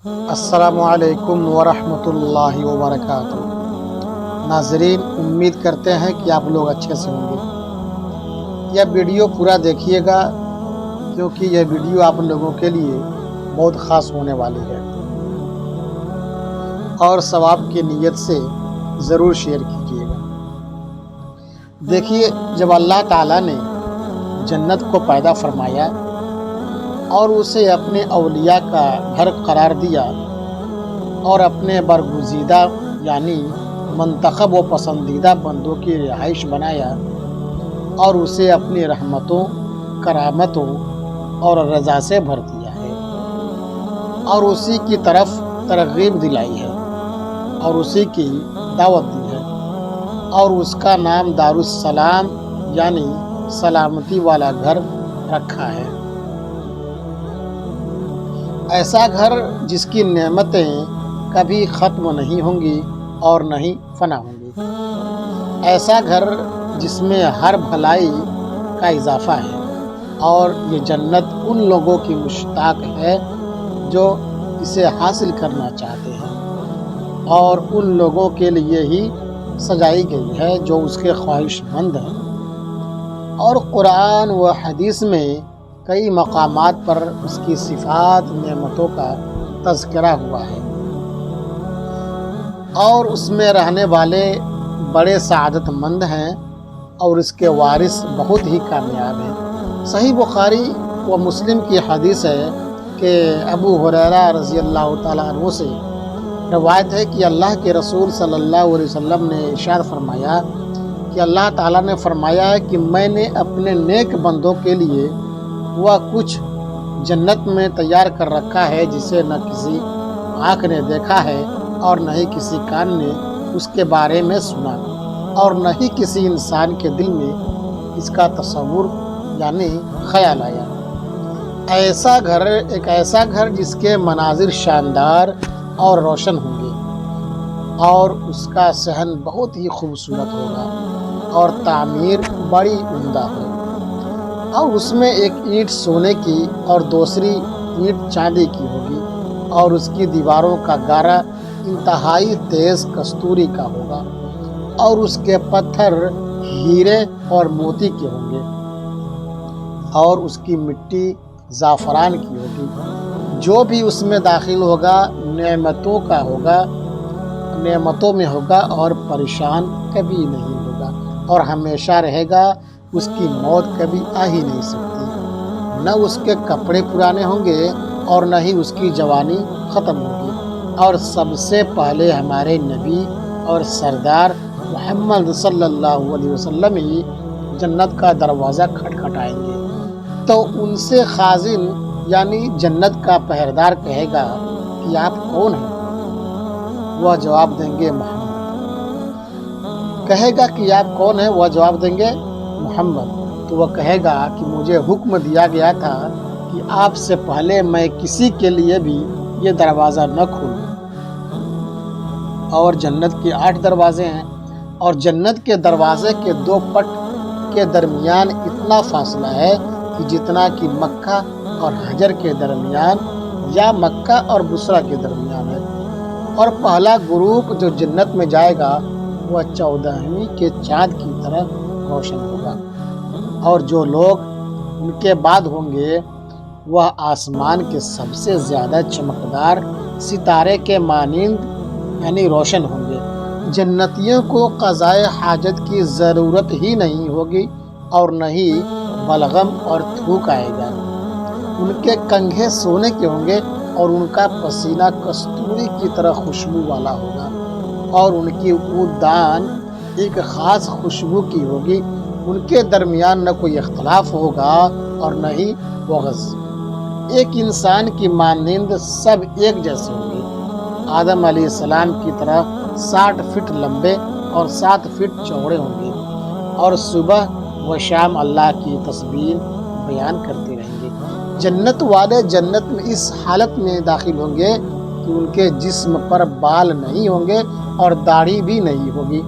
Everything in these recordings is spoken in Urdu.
السلام علیکم ورحمۃ اللہ وبرکاتہ۔ ناظرین، امید کرتے ہیں کہ آپ لوگ اچھے سے ہوں گے۔ یہ ویڈیو پورا دیکھیے گا کیونکہ یہ ویڈیو آپ لوگوں کے لیے بہت خاص ہونے والی ہے، اور ثواب کی نیت سے ضرور شیئر کیجیے گا۔ دیکھیے، جب اللہ تعالیٰ نے جنت کو پیدا فرمایا اور اسے اپنے اولیاء کا گھر قرار دیا اور اپنے برگزیدہ یعنی منتخب و پسندیدہ بندوں کی رہائش بنایا اور اسے اپنی رحمتوں، کرامتوں اور رضا سے بھر دیا ہے، اور اسی کی طرف ترغیب دلائی ہے اور اسی کی دعوت دی ہے، اور اس کا نام دارالسلام یعنی سلامتی والا گھر رکھا ہے۔ ایسا گھر جس کی نعمتیں کبھی ختم نہیں ہوں گی اور نہ ہی فنا ہوں گی۔ ایسا گھر جس میں ہر بھلائی کا اضافہ ہے، اور یہ جنت ان لوگوں کی مشتاق ہے جو اسے حاصل کرنا چاہتے ہیں، اور ان لوگوں کے لیے ہی سجائی گئی ہے جو اس کے خواہش مند ہیں۔ اور قرآن و حدیث میں کئی مقامات پر اس کی صفات، نعمتوں کا تذکرہ ہوا ہے، اور اس میں رہنے والے بڑے سعادت مند ہیں اور اس کے وارث بہت ہی کامیاب ہیں۔ صحیح بخاری و مسلم کی حدیث ہے کہ ابو ہریرہ رضی اللہ تعالیٰ عنہ سے روایت ہے کہ اللہ کے رسول صلی اللہ علیہ وسلم نے ارشاد فرمایا کہ اللہ تعالیٰ نے فرمایا کہ میں نے اپنے نیک بندوں کے لیے وہ کچھ جنت میں تیار کر رکھا ہے جسے نہ کسی آنکھ نے دیکھا ہے اور نہ ہی کسی کان نے اس کے بارے میں سنا، اور نہ ہی کسی انسان کے دل میں اس کا تصور یعنی خیال آیا۔ ایک ایسا گھر جس کے مناظر شاندار اور روشن ہوں گے، اور اس کا صحن بہت ہی خوبصورت ہوگا، اور تعمیر بڑی عمدہ ہو، اور اس میں ایک اینٹ سونے کی اور دوسری اینٹ چاندی کی ہوگی، اور اس کی دیواروں کا گارا انتہائی تیز کستوری کا ہوگا، اور اس کے پتھر ہیرے اور موتی کے ہوں گے، اور اس کی مٹی زعفران کی ہوگی۔ جو بھی اس میں داخل ہوگا نعمتوں میں ہوگا اور پریشان کبھی نہیں ہوگا، اور ہمیشہ رہے گا۔ اس کی موت کبھی آ ہی نہیں سکتی، نہ اس کے کپڑے پرانے ہوں گے اور نہ ہی اس کی جوانی ختم ہوگی، اور سب سے پہلے ہمارے نبی اور سردار محمد صلی اللہ علیہ وسلم ہی جنت کا دروازہ کھٹکھٹائیں گے، تو ان سے خازن یعنی جنت کا پہرےدار کہے گا کہ آپ کون ہیں؟ وہ جواب دیں گے محمد۔ کہے گا کہ آپ کون ہیں؟ وہ جواب دیں گے محمد۔ تو وہ کہے گا کہ مجھے حکم دیا گیا تھا کہ آپ سے پہلے میں کسی کے لیے بھی یہ دروازہ نہ کھولوں۔ اور جنت کے 8 دروازے ہیں، اور جنت کے دروازے کے 2 پٹ کے درمیان اتنا فاصلہ ہے کہ جتنا کہ مکہ اور حجر کے درمیان یا مکہ اور بصرہ کے درمیان ہے۔ اور پہلا گروپ جو جنت میں جائے گا وہ 14ویں کے چاند کی طرح روشن ہوگا، اور جو لوگ ان کے بعد ہوں گے وہ آسمان کے سب سے زیادہ چمکدار ستارے کے مانند یعنی روشن ہوں گے۔ جنتیوں کو قضائے حاجت کی ضرورت ہی نہیں ہوگی، اور نہ ہی بلغم اور تھوک آئے گا۔ ان کے کنگھے سونے کے ہوں گے، اور ان کا پسینہ کستوری کی طرح خوشبو والا ہوگا، اور ان کی اودان ایک خاص خوشبو کی ہوگی۔ ان کے درمیان نہ کوئی اختلاف ہوگا اور نہ ہی بغض۔ ایک انسان کی مانند سب ایک جیسے ہوں گے، آدم علیہ السلام کی طرح 60 فٹ لمبے اور 7 فٹ چوڑے ہوں گے، اور صبح و شام اللہ کی تسبیح بیان کرتے رہیں گے۔ جنت والے جنت میں اس حالت میں داخل ہوں گے کہ ان کے جسم پر بال نہیں ہوں گے اور داڑھی بھی نہیں ہوگی،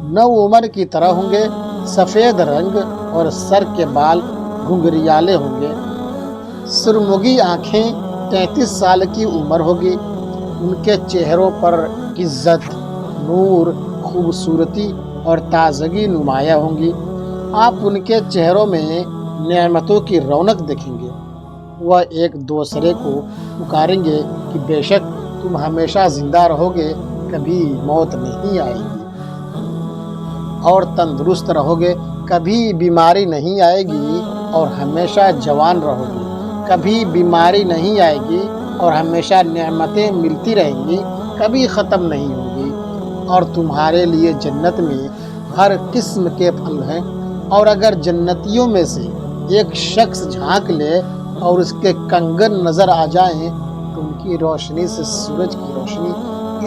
نو عمر کی طرح ہوں گے، سفید رنگ اور سر کے بال گھنگریالے ہوں گے، سرمگی آنکھیں 33 سال کی عمر ہوگی۔ ان کے چہروں پر عزت، نور، خوبصورتی اور تازگی نمایاں ہوں گی۔ آپ ان کے چہروں میں نعمتوں کی رونق دیکھیں گے۔ وہ ایک دوسرے کو پکاریں گے کہ بے شک تم ہمیشہ زندہ رہو گے، کبھی موت نہیں آئے گی، اور تندرست رہو گے، کبھی بیماری نہیں آئے گی، اور ہمیشہ جوان رہو گے، کبھی بیماری نہیں آئے گی، اور ہمیشہ نعمتیں ملتی رہیں گی، کبھی ختم نہیں ہوگی۔ اور تمہارے لیے جنت میں ہر قسم کے پھل ہیں، اور اگر جنتیوں میں سے ایک شخص جھانک لے اور اس کے کنگن نظر آ جائیں تو ان کی روشنی سے سورج کی روشنی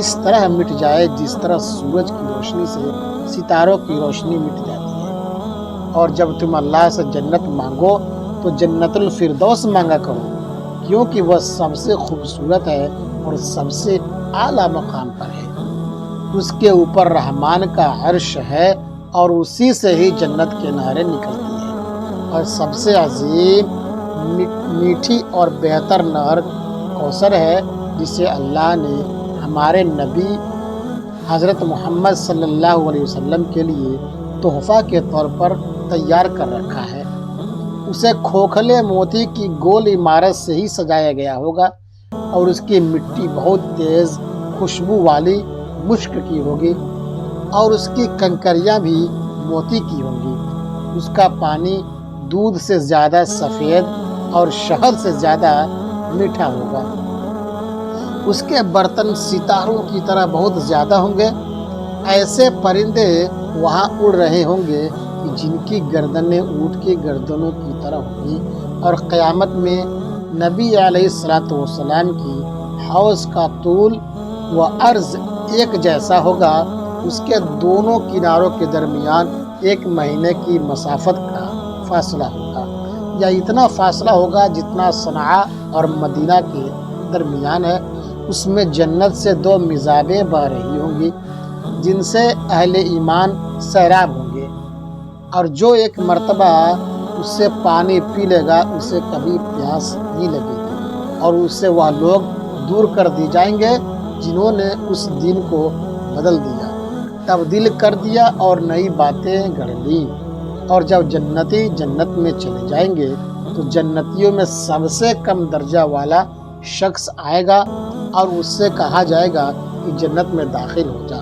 اس طرح مٹ جائے جس طرح سورج کی روشنی سے ستاروں کی روشنی مٹ جاتی ہے۔ اور جب تم اللہ سے جنت مانگو تو جنت الفردوس مانگا کرو، کیونکہ وہ سب سے خوبصورت ہے اور سب سے اعلیٰ مقام پر ہے۔ اس کے اوپر رحمان کا عرش ہے اور اسی سے ہی جنت کے نہریں نکلتی ہیں، اور سب سے عظیم، میٹھی اور بہتر نہر کوثر ہے، جسے اللہ نے ہمارے نبی حضرت محمد صلی اللہ علیہ وسلم کے لیے تحفہ کے طور پر تیار کر رکھا ہے۔ اسے کھوکھلے موتی کی گول عمارت سے ہی سجایا گیا ہوگا، اور اس کی مٹی بہت تیز خوشبو والی مشک کی ہوگی، اور اس کی کنکریاں بھی موتی کی ہوں گی۔ اس کا پانی دودھ سے زیادہ سفید اور شہد سے زیادہ میٹھا ہوگا۔ اس کے برتن ستاروں کی طرح بہت زیادہ ہوں گے۔ ایسے پرندے وہاں اڑ رہے ہوں گے کہ جن کی گردنیں اونٹ کی گردنوں کی طرح ہوں گی، اور قیامت میں نبی علیہ الصلوۃ والسلام کی حوض کا طول و عرض ایک جیسا ہوگا۔ اس کے دونوں کناروں کے درمیان 1 مہینے کی مسافت کا فاصلہ ہوگا، یا اتنا فاصلہ ہوگا جتنا صنعاء اور مدینہ کے درمیان ہے۔ اس میں جنت سے 2 میزابیں بہہ رہی ہوں گی، جن سے اہل ایمان سیراب ہوں گے، اور جو ایک مرتبہ اس سے پانی پی لے گا اسے کبھی پیاس نہیں لگے گی، اور اس سے وہ لوگ دور کر دی جائیں گے جنہوں نے اس دین کو بدل دیا، تبدیل کر دیا اور نئی باتیں گڑھ لی۔ اور جب جنتی جنت میں چلے جائیں گے تو جنتیوں میں سب سے کم درجہ والا شخص آئے گا، اور اس سے کہا جائے گا کہ جنت میں داخل ہو جا۔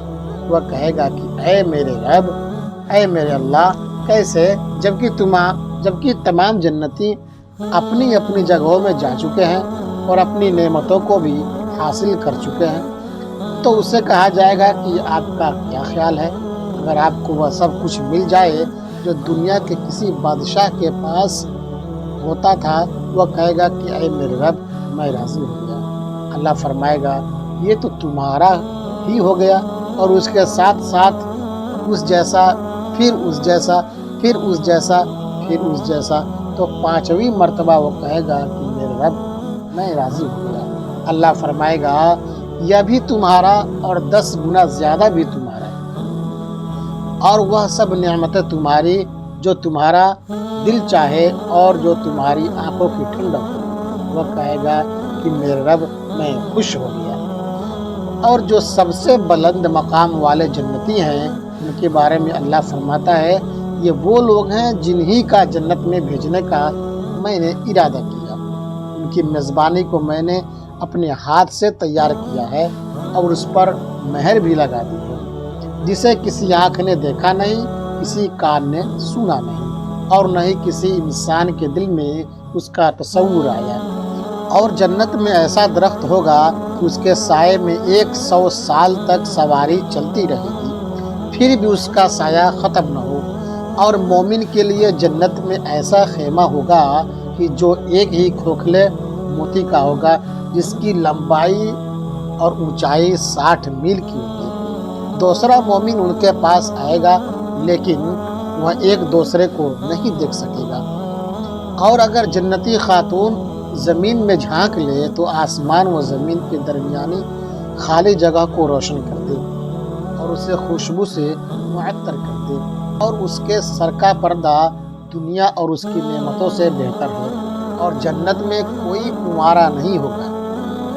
وہ کہے گا کہ اے میرے رب، اے میرے اللہ، کیسے؟ جبکہ تمام جنتی اپنی اپنی جگہوں میں جا چکے ہیں اور اپنی نعمتوں کو بھی حاصل کر چکے ہیں۔ تو اسے کہا جائے گا کہ آپ کا کیا خیال ہے؟ اگر آپ کو وہ سب کچھ مل جائے جو دنیا کے کسی بادشاہ کے پاس ہوتا تھا، وہ کہے گا کہ اے میرے رب، میں راضی ہو گیا۔ اللہ فرمائے گا یہ تو تمہارا ہی ہو گیا، اور اس کے ساتھ ساتھ اس جیسا، پھر اس جیسا، پھر اس جیسا، پھر اس جیسا۔ تو 5ویں مرتبہ وہ کہے گا کہ میرے رب، میں راضی ہو گیا۔ اللہ فرمائے گا یہ بھی تمہارا اور 10 گنا زیادہ بھی تمہارا ہے، اور وہ سب نعمتیں تمہاری جو تمہارا دل چاہے اور جو تمہاری آنکھوں کی ٹھنڈک ہو۔ وہ کہے گا کہ میرے رب، میں خوش ہو گیا۔ اور جو سب سے بلند مقام والے جنتی ہیں، ان کے بارے میں اللہ فرماتا ہے یہ وہ لوگ ہیں جنہی کا جنت میں بھیجنے کا میں نے ارادہ کیا۔ ان کی میزبانی کو میں نے اپنے ہاتھ سے تیار کیا ہے، اور اس پر مہر بھی لگا دی ہے، جسے کسی آنکھ نے دیکھا نہیں، کسی کان نے سنا نہیں، اور نہ ہی کسی انسان کے دل میں اس کا تصور آیا۔ اور جنت میں ایسا درخت ہوگا کہ اس کے سائے میں 100 سال تک سواری چلتی رہے گی، پھر بھی اس کا سایہ ختم نہ ہو۔ اور مومن کے لیے جنت میں ایسا خیمہ ہوگا کہ جو ایک ہی کھوکھلے موتی کا ہوگا، جس کی لمبائی اور اونچائی 60 میل کی ہوگی۔ دوسرا مومن ان کے پاس آئے گا، لیکن وہ ایک دوسرے کو نہیں دیکھ سکے گا۔ اور اگر جنتی خاتون زمین میں جھانک لے تو آسمان و زمین کے درمیانی خالی جگہ کو روشن کر دے، اور اسے خوشبو سے معطر کر دے، اور اس کے سر کا پردہ دنیا اور اس کی نعمتوں سے بہتر ہے۔ اور جنت میں کوئی کنوارا نہیں ہوگا۔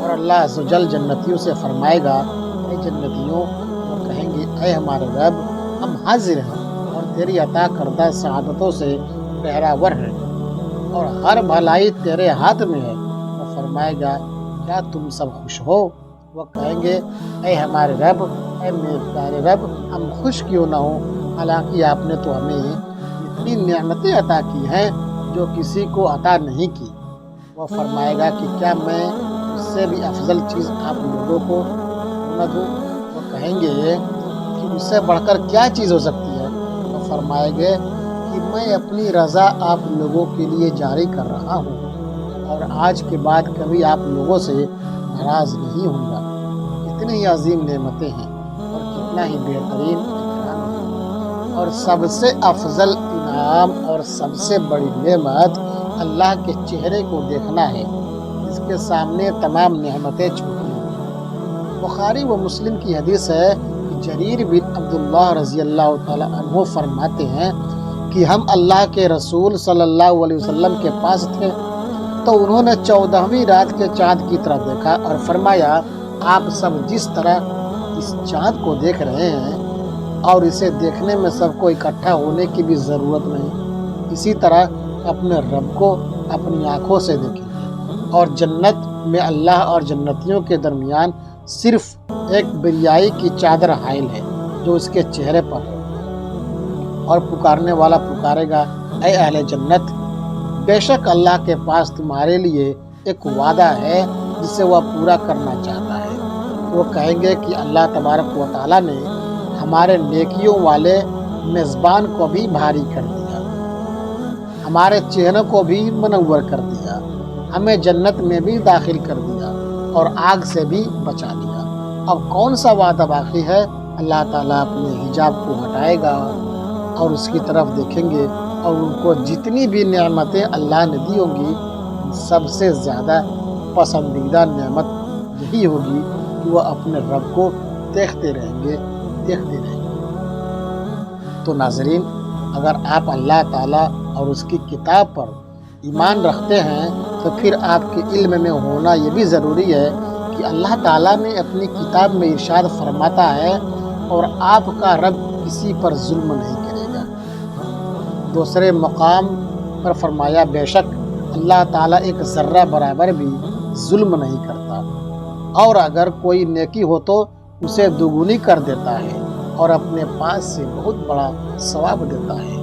اور اللہ عز و جل جنتیوں سے فرمائے گا، اے جنتیوں، وہ کہیں گے اے ہمارے رب، ہم حاضر ہیں اور تیری عطا کردہ سعادتوں سے بہراور ہیں اور ہر بھلائی تیرے ہاتھ میں ہے۔ وہ فرمائے گا، کیا تم سب خوش ہو؟ وہ کہیں گے، اے ہمارے رب، اے میرے پیارے رب، ہم خوش کیوں نہ ہوں، حالانکہ آپ نے تو ہمیں اتنی نعمتیں عطا کی ہیں جو کسی کو عطا نہیں کی۔ وہ فرمائے گا کہ کیا میں اس سے بھی افضل چیز آپ لوگوں کو نہ دوں؟ وہ کہیں گے کہ اس سے بڑھ کر کیا چیز ہو سکتی ہے؟ وہ فرمائے گے کہ میں اپنی رضا آپ لوگوں کے لیے جاری کر رہا ہوں اور آج کے بعد کبھی آپ لوگوں سے ناراض نہیں ہوں گا۔ کتنی ہی عظیم نعمتیں ہیں اور کتنا ہی بہترین اکرام ہے، اور سب سے افضل انعام اور سب سے بڑی نعمت اللہ کے چہرے کو دیکھنا ہے، جس کے سامنے تمام نعمتیں چھوٹی ہیں۔ بخاری و مسلم کی حدیث ہے کہ جریر بن عبداللہ رضی اللہ تعالی عنہ فرماتے ہیں کہ ہم اللہ کے رسول صلی اللہ علیہ وسلم کے پاس تھے تو انہوں نے 14ویں رات کے چاند کی طرف دیکھا اور فرمایا، آپ سب جس طرح اس چاند کو دیکھ رہے ہیں اور اسے دیکھنے میں سب کو اکٹھا ہونے کی بھی ضرورت نہیں، اسی طرح اپنے رب کو اپنی آنکھوں سے دیکھیں گے۔ اور جنت میں اللہ اور جنتیوں کے درمیان صرف ایک بریائی کی چادر حائل ہے جو اس کے چہرے پر ہے، اور پکارنے والا پکارے گا، اے اہل جنت، بے شک اللہ کے پاس تمہارے لیے ایک وعدہ ہے جسے وہ پورا کرنا چاہتا ہے۔ وہ کہیں گے کہ اللہ تبارک و تعالیٰ نے ہمارے نیکیوں والے میزبان کو بھی بھاری کر دیا، ہمارے چہروں کو بھی منور کر دیا، ہمیں جنت میں بھی داخل کر دیا اور آگ سے بھی بچا لیا۔ اب کون سا وعدہ باقی ہے؟ اللہ تعالیٰ اپنے حجاب کو ہٹائے گا اور اس کی طرف دیکھیں گے اور ان کو جتنی بھی نعمتیں اللہ نے دی ہوں گی، سب سے زیادہ پسندیدہ نعمت یہی ہوگی کہ وہ اپنے رب کو دیکھتے رہیں گے۔ تو ناظرین، اگر آپ اللہ تعالیٰ اور اس کی کتاب پر ایمان رکھتے ہیں تو پھر آپ کے علم میں ہونا یہ بھی ضروری ہے کہ اللہ تعالیٰ نے اپنی کتاب میں ارشاد فرماتا ہے اور آپ کا رب کسی پر ظلم نہیں کرے گا۔ دوسرے مقام پر فرمایا، بے شک اللہ تعالیٰ ایک ذرہ برابر بھی ظلم نہیں کرتا، اور اگر کوئی نیکی ہو تو اسے دوگنی کر دیتا ہے اور اپنے پاس سے بہت بڑا ثواب دیتا ہے۔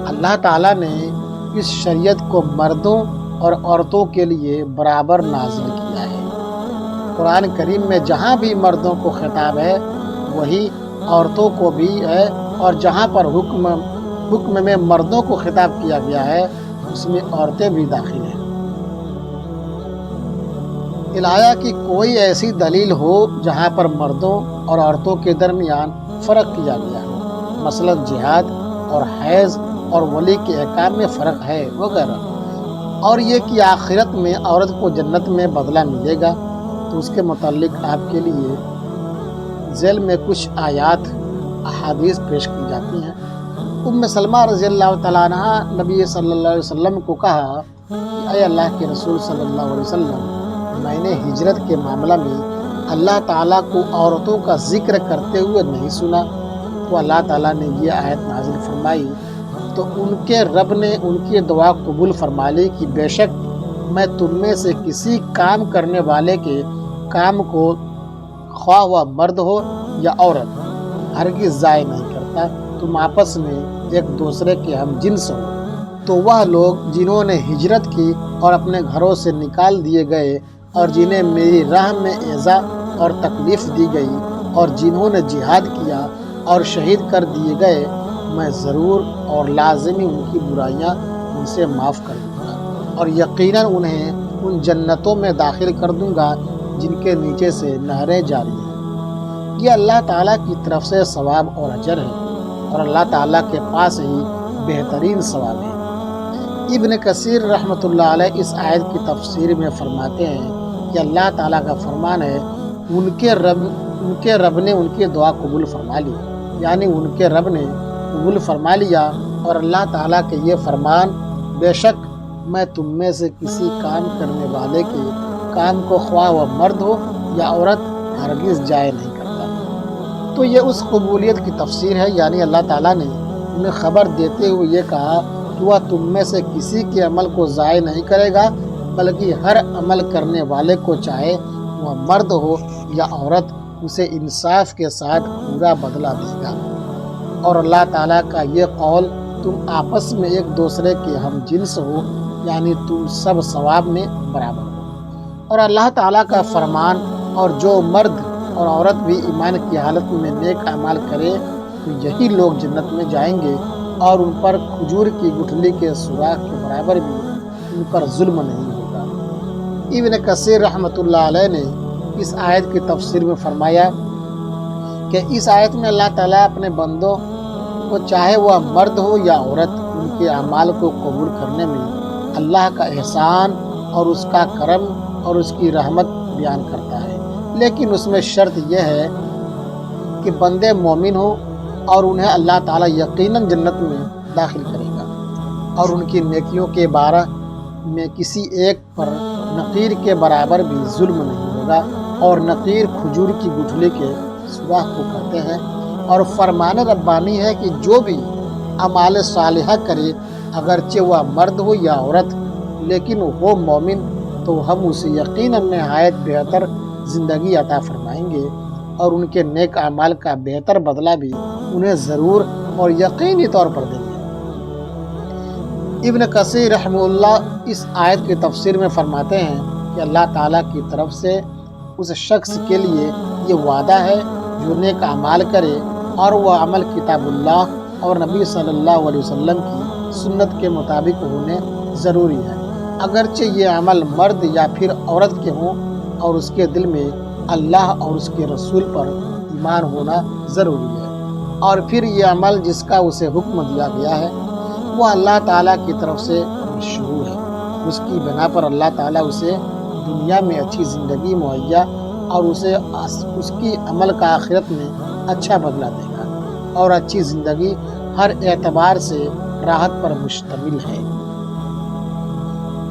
اللہ تعالیٰ نے اس شریعت کو مردوں اور عورتوں کے لیے برابر نازل کیا ہے۔ قرآن کریم میں جہاں بھی مردوں کو خطاب ہے وہی عورتوں کو بھی ہے، اور جہاں پر حکم میں مردوں کو خطاب کیا گیا ہے اس میں عورتیں بھی داخل ہیں۔ الہیہ کی کوئی ایسی دلیل ہو جہاں پر مردوں اور عورتوں کے درمیان فرق کیا گیا ہو، مثلا جہاد اور حیض اور ولی کے احکام میں فرق ہے وغیرہ، اور یہ کہ آخرت میں عورت کو جنت میں بدلہ ملے گا، تو اس کے متعلق آپ کے لیے ذیل میں کچھ آیات احادیث پیش کی جاتی ہیں۔ ام سلمہ رضی اللہ تعالیٰ عنہ نبی صلی اللہ علیہ وسلم کو کہا کہ اے اللہ کے رسول صلی اللہ علیہ وسلم، میں نے ہجرت کے معاملہ میں اللہ تعالیٰ کو عورتوں کا ذکر کرتے ہوئے نہیں سنا۔ تو اللہ تعالیٰ نے یہ آیت نازل فرمائی تو ان کے رب نے ان کی دعا قبول فرما لی کہ بے شک میں تم میں سے کسی کام کرنے والے کے کام کو، خواہ وہ مرد ہو یا عورت، ہرگز ضائع نہیں کرتا، تم آپس میں ایک دوسرے کے ہم جنس ہو۔ تو وہ لوگ جنہوں نے ہجرت کی اور اپنے گھروں سے نکال دیے گئے اور جنہیں میری راہ میں ایذا اور تکلیف دی گئی اور جنہوں نے جہاد کیا اور شہید کر دیے گئے، میں ضرور اور لازمی ان کی برائیاں ان سے معاف کر دوں گا اور یقیناً انہیں ان جنتوں میں داخل کر دوں گا جن کے نیچے سے نہریں جاری ہیں۔ یہ اللہ تعالیٰ کی طرف سے ثواب اور اجر ہے اور اللہ تعالیٰ کے پاس ہی بہترین ثواب ہے۔ ابن کثیر رحمۃ اللہ علیہ اس آیت کی تفسیر میں فرماتے ہیں کہ اللہ تعالیٰ کا فرمان ہے، ان کے رب نے ان کی دعا قبول فرما لی، یعنی ان کے رب نے قبول فرما لیا، اور اللہ تعالیٰ کے یہ فرمان، بے شک میں تم میں سے کسی کام کرنے والے کے کام کو خواہ وہ مرد ہو یا عورت ہرگز ضائع نہیں کرتا۔ تو یہ اس قبولیت کی تفسیر ہے، یعنی اللہ تعالیٰ نے انہیں خبر دیتے ہوئے یہ کہا کہ وہ تم میں سے کسی کے عمل کو ضائع نہیں کرے گا، بلکہ ہر عمل کرنے والے کو چاہے وہ مرد ہو یا عورت اسے انصاف کے ساتھ پورا بدلہ دے گا۔ اور اللہ تعالیٰ کا یہ قول تم آپس میں ایک دوسرے کے ہم جنس ہو، یعنی تم سب ثواب میں برابر ہو۔ اور اللہ تعالیٰ کا فرمان، اور جو مرد اور عورت بھی ایمان کی حالت میں نیک اعمال کرے تو یہی لوگ جنت میں جائیں گے، اور ان پر کھجور کی گٹھلی کے سوراخ کے برابر بھی ان پر ظلم نہیں ہوگا۔ ابن کثیر رحمۃ اللہ علیہ نے اس آیت کی تفسیر میں فرمایا کہ اس آیت میں اللہ تعالیٰ اپنے بندوں کو چاہے وہ مرد ہو یا عورت ان کے اعمال کو قبول کرنے میں اللہ کا احسان اور اس کا کرم اور اس کی رحمت بیان کرتا ہے، لیکن اس میں شرط یہ ہے کہ بندے مومن ہوں اور انہیں اللہ تعالیٰ یقیناً جنت میں داخل کرے گا، اور ان کی نیکیوں کے بارے میں کسی ایک پر نقیر کے برابر بھی ظلم نہیں ہوگا۔ اور نقیر کھجور کی گٹھلی کے سوراخ کو کہتے ہیں، اور فرمان ربانی ہے کہ جو بھی اعمال صالحہ کرے اگرچہ وہ مرد ہو یا عورت لیکن وہ مومن، تو ہم اسے یقیناً نہایت بہتر زندگی عطا فرمائیں گے، اور ان کے نیک اعمال کا بہتر بدلہ بھی انہیں ضرور اور یقینی طور پر دیں گے۔ ابن کثیر رحمہ اللہ اس آیت کی تفسیر میں فرماتے ہیں کہ اللہ تعالیٰ کی طرف سے اس شخص کے لیے یہ وعدہ ہے جو نیک اعمال کرے اور وہ عمل کتاب اللہ اور نبی صلی اللہ علیہ وسلم کی سنت کے مطابق ہونے ضروری ہے، اگرچہ یہ عمل مرد یا پھر عورت کے ہوں، اور اس کے دل میں اللہ اور اس کے رسول پر ایمان ہونا ضروری ہے، اور پھر یہ عمل جس کا اسے حکم دیا گیا ہے وہ اللہ تعالیٰ کی طرف سے مشروع ہے، اس کی بنا پر اللہ تعالیٰ اسے دنیا میں اچھی زندگی مہیا اور اسے اس کی عمل کا آخرت میں اچھا بدلہ دے گا، اور اچھی زندگی ہر اعتبار سے راحت پر مشتمل ہے۔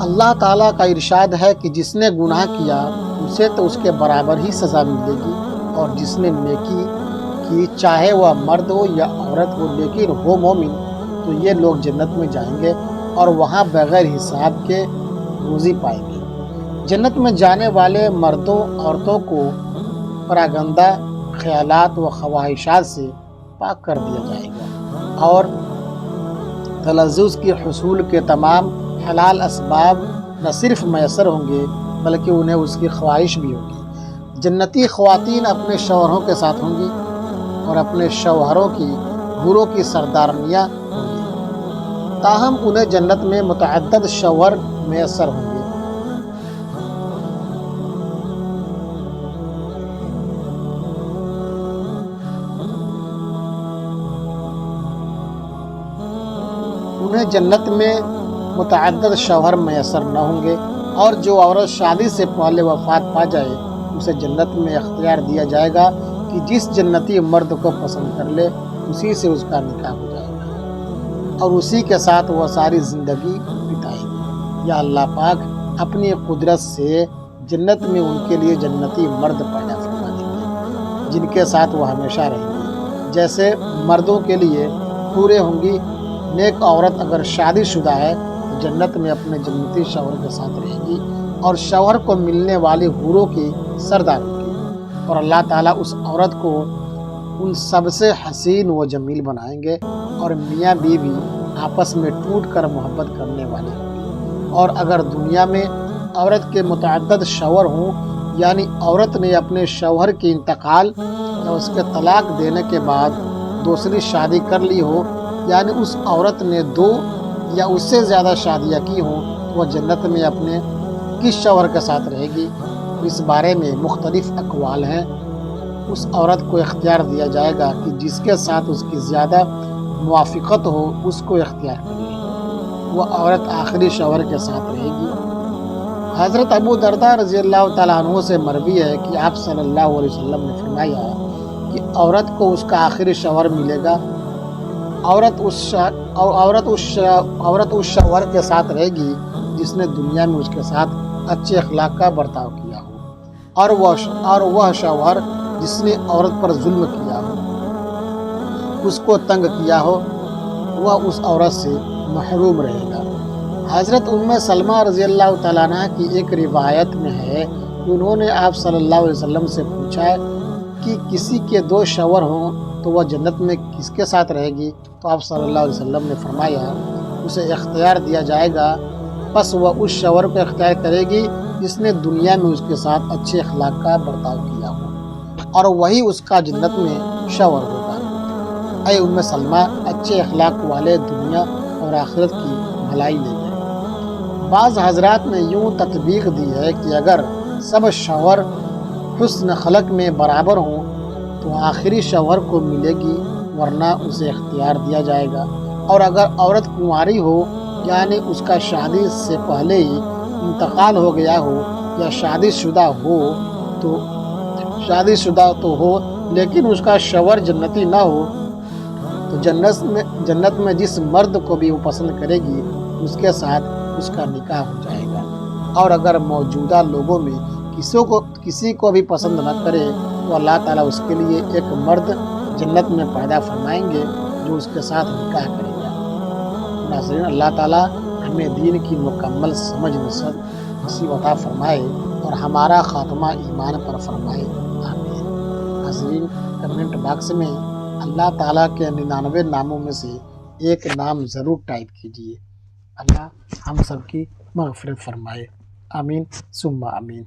اللہ تعالیٰ کا ارشاد ہے کہ جس نے گناہ کیا اسے تو اس کے برابر ہی سزا ملے گی، اور جس نے نیکی کی چاہے وہ مرد ہو یا عورت ہو لیکن ہو مومن، تو یہ لوگ جنت میں جائیں گے اور وہاں بغیر حساب کے روزی پائیں گے۔ جنت میں جانے والے مردوں عورتوں کو پراگندہ خیالات و خواہشات سے پاک کر دیا جائے گا، اور تلذذ کے حصول کے تمام حلال اسباب نہ صرف میسر ہوں گے بلکہ انہیں اس کی خواہش بھی ہوگی۔ جنتی خواتین اپنے شوہروں کے ساتھ ہوں گی اور اپنے شوہروں کی حوروں کی سردارنیاں ہوں گی، تاہم انہیں جنت میں متعدد شوہر میسر ہوں گے۔ انہیں جنت میں متعدد شوہر میسر نہ ہوں گے، اور جو عورت شادی سے پہلے وفات پا جائے اسے جنت میں اختیار دیا جائے گا کہ جس جنتی مرد کو پسند کر لے اسی سے اس کا نکاح ہو جائے گا، اور اسی کے ساتھ وہ ساری زندگی بتائے گی۔ یا اللہ پاک اپنی قدرت سے جنت میں ان کے لیے جنتی مرد پیدا فرما دیں گے جن کے ساتھ وہ ہمیشہ رہیں گے، جیسے مردوں کے لیے حوریں ہوں گی۔ نیک عورت اگر شادی شدہ ہے تو جنت میں اپنے جنتی شوہر کے ساتھ رہے گی اور شوہر کو ملنے والی حوروں کی سردار ہوگی، اور اللہ تعالیٰ اس عورت کو ان سب سے حسین و جمیل بنائیں گے، اور میاں بیوی آپس میں ٹوٹ کر محبت کرنے والے ہوں گے۔ اور اگر دنیا میں عورت کے متعدد شوہر ہوں، یعنی عورت نے اپنے شوہر کے انتقال یا اس کے طلاق دینے کے بعد دوسری شادی کر لی ہو، یعنی اس عورت نے 2 یا اس سے زیادہ شادیاں کی ہوں، تو وہ جنت میں اپنے کس شوہر کے ساتھ رہے گی؟ اس بارے میں مختلف اقوال ہیں۔ اس عورت کو اختیار دیا جائے گا کہ جس کے ساتھ اس کی زیادہ موافقت ہو اس کو اختیار کرے، وہ عورت آخری شوہر کے ساتھ رہے گی۔ حضرت ابو درداء رضی اللہ تعالیٰ عنہ سے مروی ہے کہ آپ صلی اللہ علیہ وسلم نے فرمایا کہ عورت کو اس کا آخری شوہر ملے گا، عورت اس شوہر کے ساتھ رہے گی جس نے دنیا میں اس کے ساتھ اچھے اخلاق کا برتاؤ کیا ہو، اور وہ شوہر جس نے عورت پر ظلم کیا ہو، اس کو تنگ کیا ہو، وہ اس عورت سے محروم رہے گا۔ حضرت ام سلمہ رضی اللہ تعالیٰ عنہ کی ایک روایت میں ہے کہ انہوں نے آپ صلی اللہ علیہ وسلم سے پوچھا کہ کسی کے 2 شوہر ہوں تو وہ جنت میں کس کے ساتھ رہے گی؟ تو آپ صلی اللہ علیہ وسلم نے فرمایا اسے اختیار دیا جائے گا، پس وہ اس شوہر کو اختیار کرے گی جس نے دنیا میں اس کے ساتھ اچھے اخلاق کا برتاؤ کیا ہو، اور وہی اس کا جنت میں شوہر ہوگا۔ اے ام سلمہ، اچھے اخلاق والے دنیا اور آخرت کی بھلائی لے گئے۔ بعض حضرات نے یوں تطبیق دی ہے کہ اگر سب شوہر حسن خلق میں برابر ہوں تو آخری شوہر کو ملے گی، ورنہ اسے اختیار دیا جائے گا، اور اگر عورت کنواری ہو یعنی اس کا شادی سے پہلے ہی انتقال ہو گیا ہو، یا شادی شدہ تو ہو لیکن اس کا شوہر جنتی نہ ہو، تو جنت میں جس مرد کو بھی وہ پسند کرے گی اس کے ساتھ اس کا نکاح ہو جائے گا، اور اگر موجودہ لوگوں میں کسی کو بھی پسند نہ کرے تو اللہ تعالیٰ اس کے لیے ایک مرد جنت میں پیدا فرمائیں گے جو اس کے ساتھ نکاح کرے گا۔ ناظرین، اللہ تعالیٰ ہمیں دین کی مکمل سمجھ نصیب عطا فرمائے اور ہمارا خاتمہ ایمان پر فرمائے، آمین۔ ناظرین، کمنٹ باکس میں اللہ تعالیٰ کے 99 ناموں میں سے ایک نام ضرور ٹائپ کیجیے۔ اللہ ہم سب کی مغفرت فرمائے، آمین ثم آمین۔